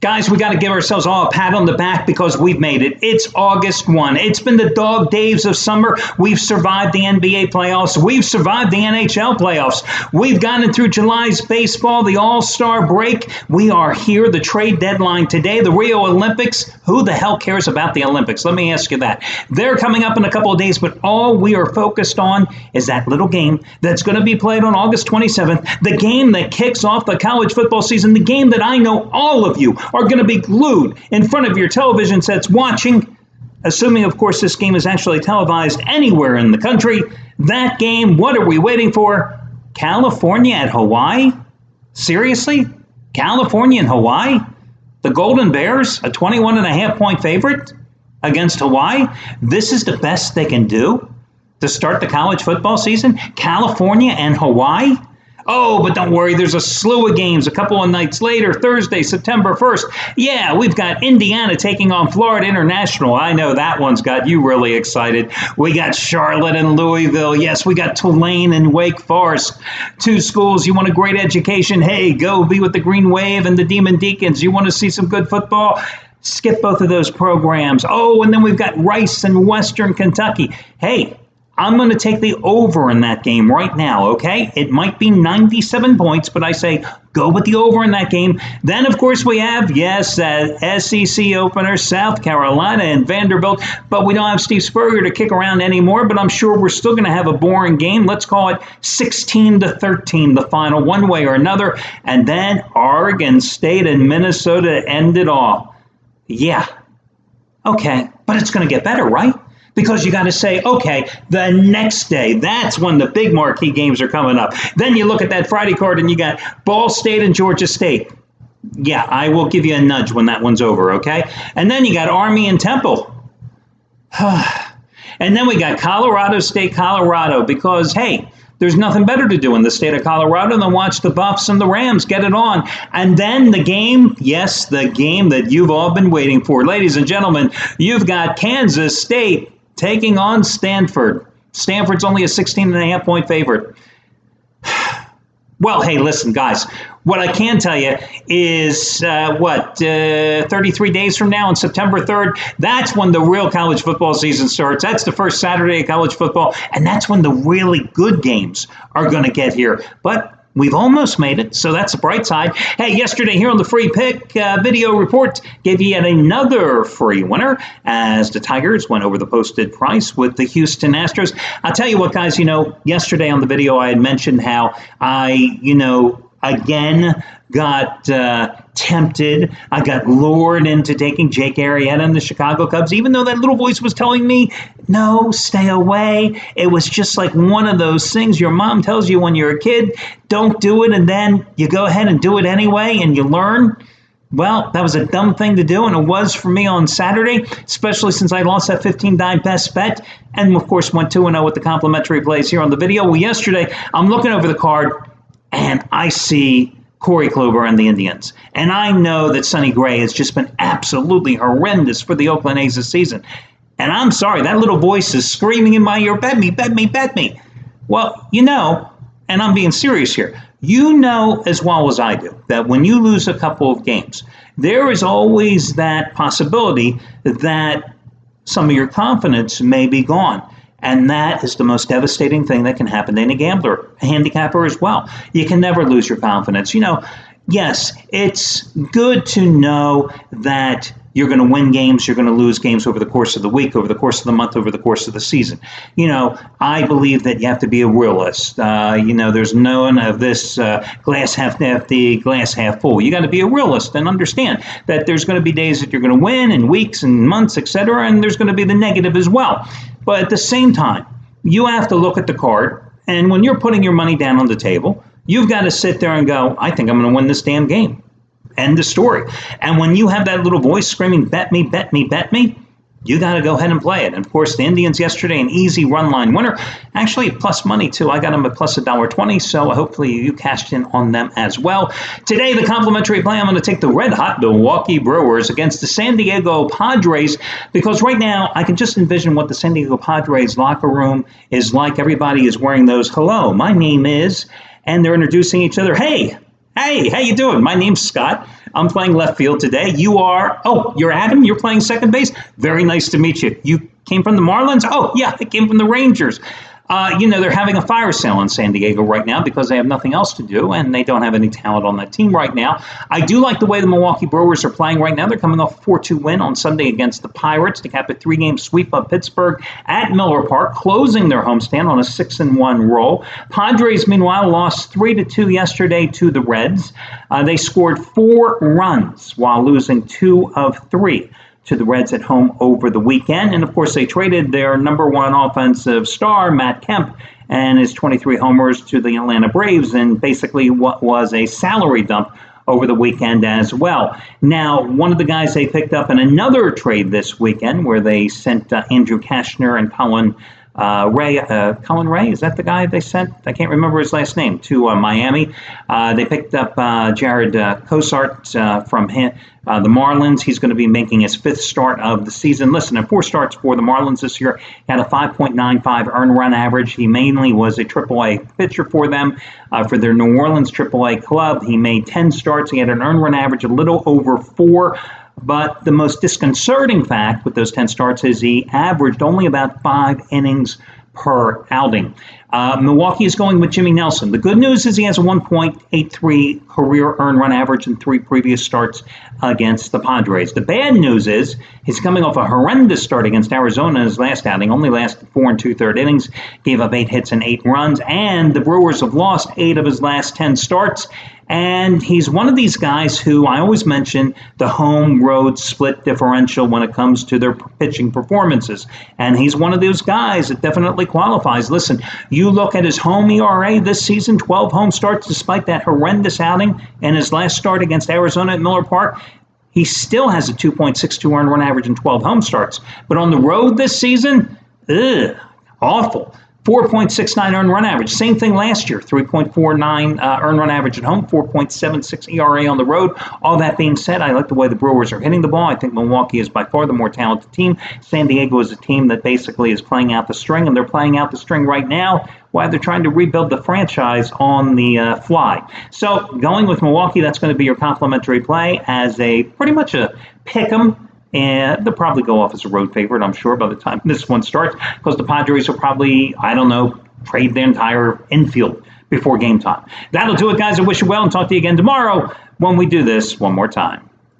Guys, we got to give ourselves all a pat on the back because we've made it. It's August 1. It's been the dog days of summer. We've survived the NBA playoffs. We've survived the NHL playoffs. We've gotten through July's baseball, the All-Star break. We are here, the trade deadline today, the Rio Olympics. Who the hell cares about the Olympics? Let me ask you that. They're coming up in a couple of days, but all we are focused on is that little game that's going to be played on August 27th, the game that kicks off the college football season, the game that I know all of you are going to be glued in front of your television sets watching, assuming, of course, this game is actually televised anywhere in the country. That game, what are we waiting for? California at Hawaii? Seriously? California and Hawaii? The Golden Bears, a 21.5-point favorite against Hawaii? This is the best they can do to start the college football season? California and Hawaii? Oh, but don't worry, there's a slew of games a couple of nights later, Thursday, September 1st. Yeah, we've got Indiana taking on Florida International. I know that one's got you really excited. We got Charlotte and Louisville. Yes, we got Tulane and Wake Forest. Two schools, you want a great education? Hey, go be with the Green Wave and the Demon Deacons. You want to see some good football? Skip both of those programs. Oh, and then we've got Rice and Western Kentucky. Hey, I'm going to take the over in that game right now, okay? It might be 97 points, but I say go with the over in that game. Then, of course, we have, yes, SEC opener, South Carolina and Vanderbilt, but we don't have Steve Spurrier to kick around anymore, but I'm sure we're still going to have a boring game. Let's call it 16-13, the final, one way or another. And then Oregon State and Minnesota end it all. Yeah, okay, but it's going to get better, right? Because you got to say, okay, the next day, that's when the big marquee games are coming up. Then you look at that Friday card and you got Ball State and Georgia State. Yeah, I will give you a nudge when that one's over, okay? And then you got Army and Temple. And then we got Colorado State, Colorado, because, hey, there's nothing better to do in the state of Colorado than watch the Buffs and the Rams get it on. And then the game, yes, the game that you've all been waiting for. Ladies and gentlemen, you've got Kansas State taking on Stanford. Stanford's only a 16.5-point favorite. Well, hey, listen, guys. What I can tell you is, 33 days from now on September 3rd, that's when the real college football season starts. That's the first Saturday of college football, and that's when the really good games are going to get here. But we've almost made it, so that's the bright side. Hey, yesterday here on the Free Pick video report, gave you yet another free winner as the Tigers went over the posted price with the Houston Astros. I'll tell you what, guys, yesterday on the video I had mentioned how I, again got tempted. I got lured into taking Jake Arrieta and the Chicago Cubs, even though that little voice was telling me, no, stay away. It was just like one of those things your mom tells you when you're a kid, don't do it, and then you go ahead and do it anyway, and you learn. Well, that was a dumb thing to do, and it was for me on Saturday, especially since I lost that 15-dime best bet, and of course went 2-0 with the complimentary plays here on the video. Well, yesterday, I'm looking over the card, and I see Corey Kluber and the Indians. And I know that Sonny Gray has just been absolutely horrendous for the Oakland A's this season. And I'm sorry, that little voice is screaming in my ear, bet me, bet me, bet me. Well, and I'm being serious here, as well as I do, that when you lose a couple of games, there is always that possibility that some of your confidence may be gone. And that is the most devastating thing that can happen to any gambler, a handicapper as well. You can never lose your confidence. Yes, it's good to know that you're going to win games, you're going to lose games over the course of the week, over the course of the month, over the course of the season. I believe that you have to be a realist. There's none of this glass half empty, glass half full. You got to be a realist and understand that there's going to be days that you're going to win and weeks and months, etc., and there's going to be the negative as well. But at the same time, you have to look at the card, and when you're putting your money down on the table, you've got to sit there and go, I think I'm going to win this damn game. End of story. And when you have that little voice screaming, bet me, bet me, bet me, you got to go ahead and play it. And of course, the Indians yesterday, an easy run line winner. Actually, plus money too. I got them at plus $1.20, so hopefully you cashed in on them as well. Today, the complimentary play, I'm going to take the red-hot Milwaukee Brewers against the San Diego Padres, because right now, I can just envision what the San Diego Padres locker room is like. Everybody is wearing those, hello, my name is, and they're introducing each other, hey, Hey, how you doing? My name's Scott. I'm playing left field today. You're Adam. You're playing second base. Very nice to meet you. You came from the Marlins? Oh, yeah, I came from the Rangers. They're having a fire sale in San Diego right now because they have nothing else to do, and they don't have any talent on that team right now. I do like the way the Milwaukee Brewers are playing right now. They're coming off a 4-2 win on Sunday against the Pirates to cap a 3-game sweep of Pittsburgh at Miller Park, closing their homestand on a 6-1 roll. Padres, meanwhile, lost 3-2 yesterday to the Reds. They scored 4 runs while losing 2 of 3 to the Reds at home over the weekend. And of course, they traded their number one offensive star, Matt Kemp, and his 23 homers to the Atlanta Braves, and basically what was a salary dump over the weekend as well. Now, one of the guys they picked up in another trade this weekend, where they sent Andrew Kashner and Colin Ray, is that the guy they sent? I can't remember his last name, to Miami. They picked up Jared Cosart from the Marlins. He's going to be making his 5th start of the season. Listen, 4 starts for the Marlins this year. He had a 5.95 earned run average. He mainly was a AAA pitcher for them, for their New Orleans AAA club. He made 10 starts. He had an earned run average a little over 4. But the most disconcerting fact with those 10 starts is he averaged only about 5 innings per outing. Milwaukee is going with Jimmy Nelson. The good news is he has a 1.83 career earned run average in 3 previous starts against the Padres. The bad news is he's coming off a horrendous start against Arizona in his last outing, only lasted 4 2/3 innings, gave up 8 hits and 8 runs, and the Brewers have lost 8 of his last 10 starts. And he's one of these guys who I always mention the home-road split differential when it comes to their pitching performances. And he's one of those guys that definitely qualifies. Listen, you look at his home ERA this season, 12 home starts despite that horrendous outing and his last start against Arizona at Miller Park. He still has a 2.62 earned run average in 12 home starts. But on the road this season, awful. 4.69 earned run average. Same thing last year, 3.49 earned run average at home, 4.76 ERA on the road. All that being said, I like the way the Brewers are hitting the ball. I think Milwaukee is by far the more talented team. San Diego is a team that basically is playing out the string, and they're playing out the string right now while they're trying to rebuild the franchise on the fly. So going with Milwaukee, that's going to be your complimentary play as a pretty much a pick 'em. And they'll probably go off as a road favorite, I'm sure, by the time this one starts, because the Padres will probably, trade their entire infield before game time. That'll do it, guys. I wish you well and talk to you again tomorrow when we do this one more time.